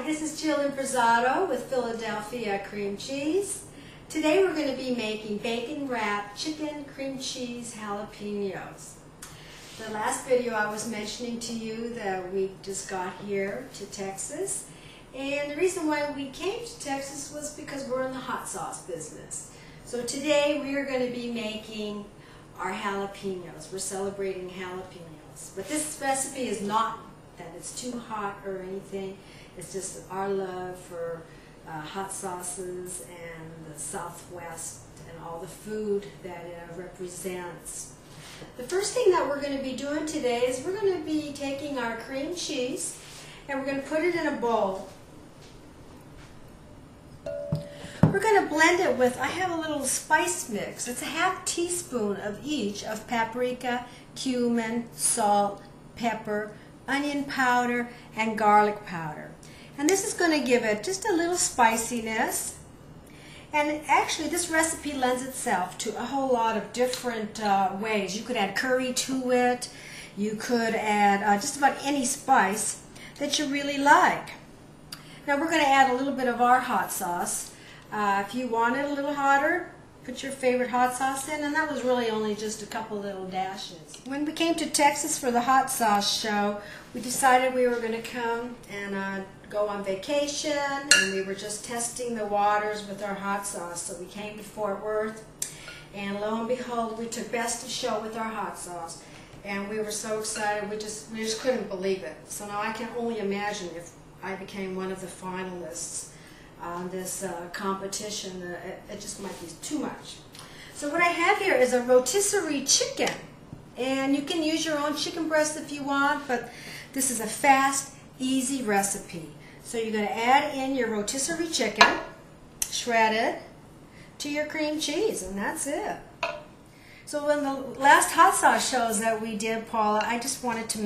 Hi, this is Jill Imprezado with Philadelphia cream cheese. Today we're going to be making bacon wrapped chicken cream cheese jalapenos. The last video I was mentioning to you that we just got here to Texas, and the reason why we came to Texas was because we're in the hot sauce business. So today we are going to be making our jalapenos. We're celebrating jalapenos. But this recipe is not that it's too hot or anything. It's just our love for hot sauces and the Southwest and all the food that it represents. The first thing that we're going to be doing today is we're going to be taking our cream cheese and we're going to put it in a bowl. We're going to blend it with, I have a little spice mix. It's a half teaspoon of each of paprika, cumin, salt, pepper, onion powder, and garlic powder. And this is going to give it just a little spiciness. And actually this recipe lends itself to a whole lot of different ways. You could add curry to it. You could add just about any spice that you really like. Now we're going to add a little bit of our hot sauce. If you want it a little hotter, put your favorite hot sauce in, and that was really only just a couple little dashes. When we came to Texas for the hot sauce show, we decided we were going to come and go on vacation, and we were just testing the waters with our hot sauce. So we came to Fort Worth, and lo and behold, we took best of show with our hot sauce, and we were so excited we just couldn't believe it. So now I can only imagine if I became one of the finalists on this competition. It just might be too much. So what I have here is a rotisserie chicken, and you can use your own chicken breast if you want, but this is a fast, easy recipe. So you're going to add in your rotisserie chicken, shredded, to your cream cheese, and that's it. So in the last hot sauce shows that we did, Paula, I just wanted to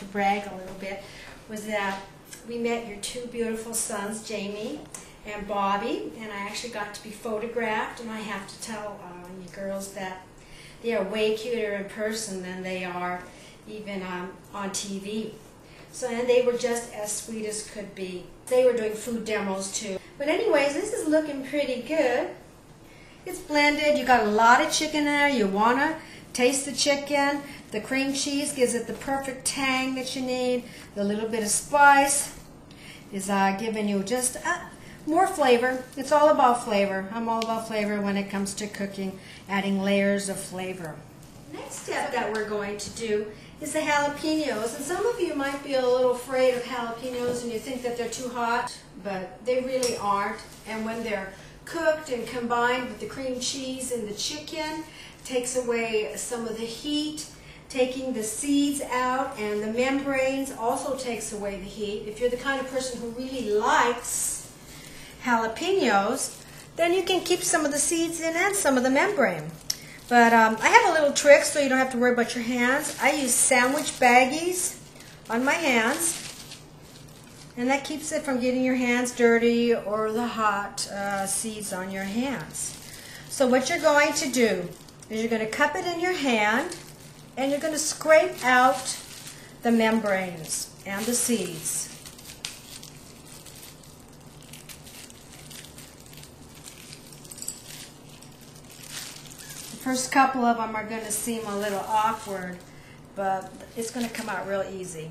brag a little bit, was that we met your two beautiful sons, Jamie and Bobby, and I actually got to be photographed, and I have to tell you girls that they are way cuter in person than they are even on TV. So, and they were just as sweet as could be. They were doing food demos too. But anyways, this is looking pretty good. It's blended. You got a lot of chicken in there. You want to taste the chicken. The cream cheese gives it the perfect tang that you need. The little bit of spice is giving you just more flavor. It's all about flavor. I'm all about flavor when it comes to cooking, adding layers of flavor. Next step that we're going to do is the jalapenos. And some of you might be a little afraid of jalapenos and you think that they're too hot, but they really aren't. And when they're cooked and combined with the cream cheese and the chicken, takes away some of the heat. Taking the seeds out and the membranes also takes away the heat. If you're the kind of person who really likes jalapenos, then you can keep some of the seeds in and some of the membrane. But I have a little trick so you don't have to worry about your hands. I use sandwich baggies on my hands, and that keeps it from getting your hands dirty or the hot seeds on your hands. So what you're going to do is you're going to cup it in your hand, and you're going to scrape out the membranes and the seeds. The first couple of them are going to seem a little awkward, but it's going to come out real easy.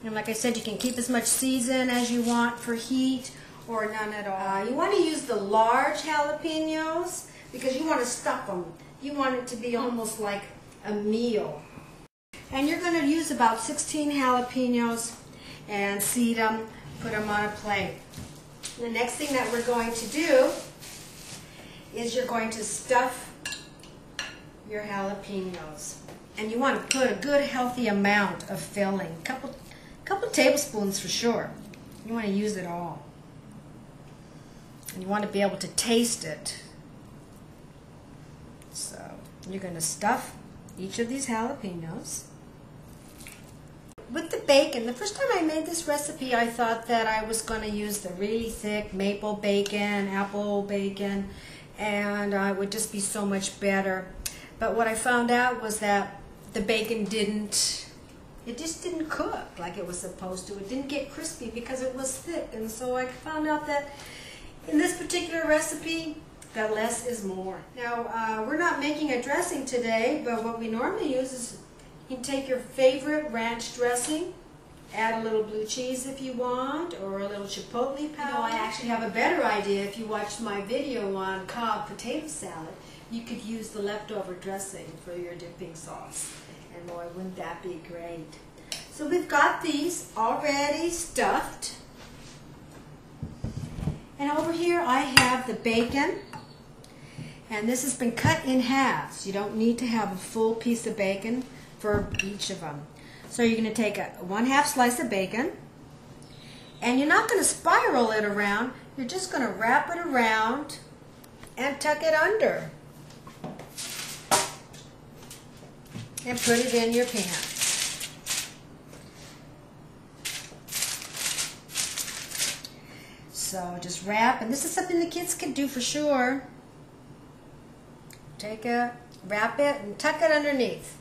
And like I said, you can keep as much seeds in as you want for heat or none at all. You want to use the large jalapenos because you want to stuff them. You want it to be almost like a meal. And you're going to use about 16 jalapenos and seed them, put them on a plate. The next thing that we're going to do is you're going to stuff your jalapenos. And you want to put a good healthy amount of filling, a couple tablespoons for sure. You want to use it all. And you want to be able to taste it. So you're going to stuff each of these jalapenos. With the bacon, the first time I made this recipe, I thought that I was going to use the really thick maple bacon, apple bacon, and it would just be so much better. But what I found out was that the bacon didn't it just didn't cook like it was supposed to. It didn't get crispy because it was thick. And so I found out that in this particular recipe, that less is more. Now, we're not making a dressing today, but what we normally use is you can take your favorite ranch dressing, add a little blue cheese if you want, or a little chipotle powder. You know, I actually have a better idea. If you watched my video on Cobb potato salad, you could use the leftover dressing for your dipping sauce. And boy, wouldn't that be great. So we've got these already stuffed. And over here I have the bacon. And this has been cut in half. So you don't need to have a full piece of bacon for each of them. So you're going to take a 1/2 slice of bacon. And you're not going to spiral it around. You're just going to wrap it around and tuck it under. And put it in your pan. So just wrap, and this is something the kids can do for sure. Wrap it and tuck it underneath.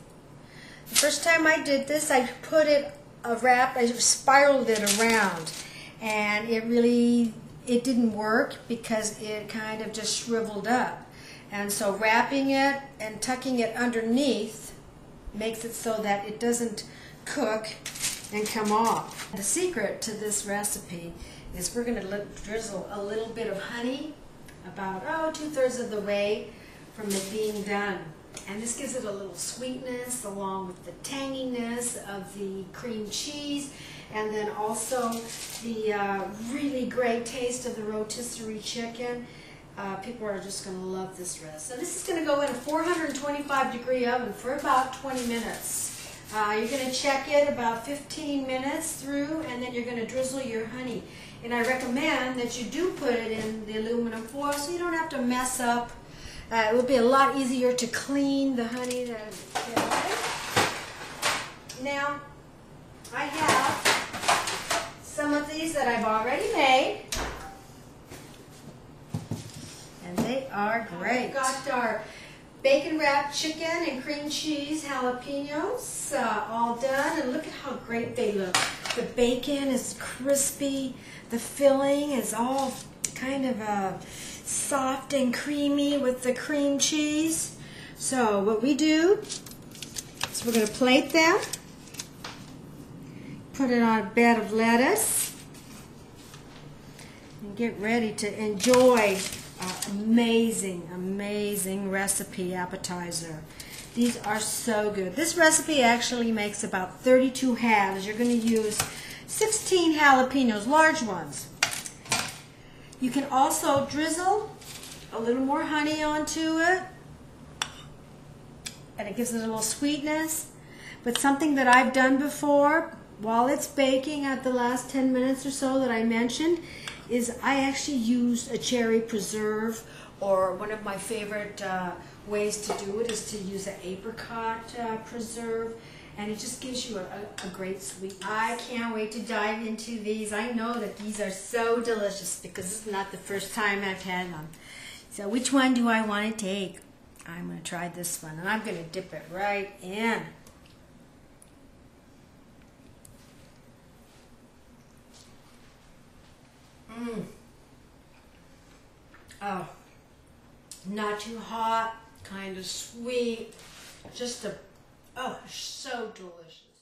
The first time I did this, I put it I spiraled it around, and it didn't work because it kind of just shriveled up. And so wrapping it and tucking it underneath makes it so that it doesn't cook and come off. The secret to this recipe is we're going to drizzle a little bit of honey about 2/3 of the way from it being done. And this gives it a little sweetness along with the tanginess of the cream cheese, and then also the really great taste of the rotisserie chicken. People are just going to love this recipe. So this is going to go in a 425-degree oven for about 20 minutes. You're going to check it about 15 minutes through, and then you're going to drizzle your honey. And I recommend that you do put it in the aluminum foil so you don't have to mess up. It will be a lot easier to clean the honey than Now, I have some of these that I've already made. And they are great. We've got our bacon wrapped chicken and cream cheese jalapenos all done. And look at how great they look. The bacon is crispy. The filling is all kind of soft and creamy with the cream cheese. So what we do is we're going to plate them. Put it on a bed of lettuce. And get ready to enjoy amazing recipe appetizer. These are so good. This recipe actually makes about 32 halves. You're going to use 16 jalapenos, large ones. You can also drizzle a little more honey onto it, and it gives it a little sweetness. But something that I've done before while it's baking at the last 10 minutes or so that I mentioned is I actually used a cherry preserve, or one of my favorite ways to do it is to use an apricot preserve, and it just gives you a great sweet. I can't wait to dive into these. I know that these are so delicious because this is not the first time I've had them. So which one do I want to take? I'm going to try this one, and I'm going to dip it right in. Oh, not too hot, kind of sweet, just so delicious.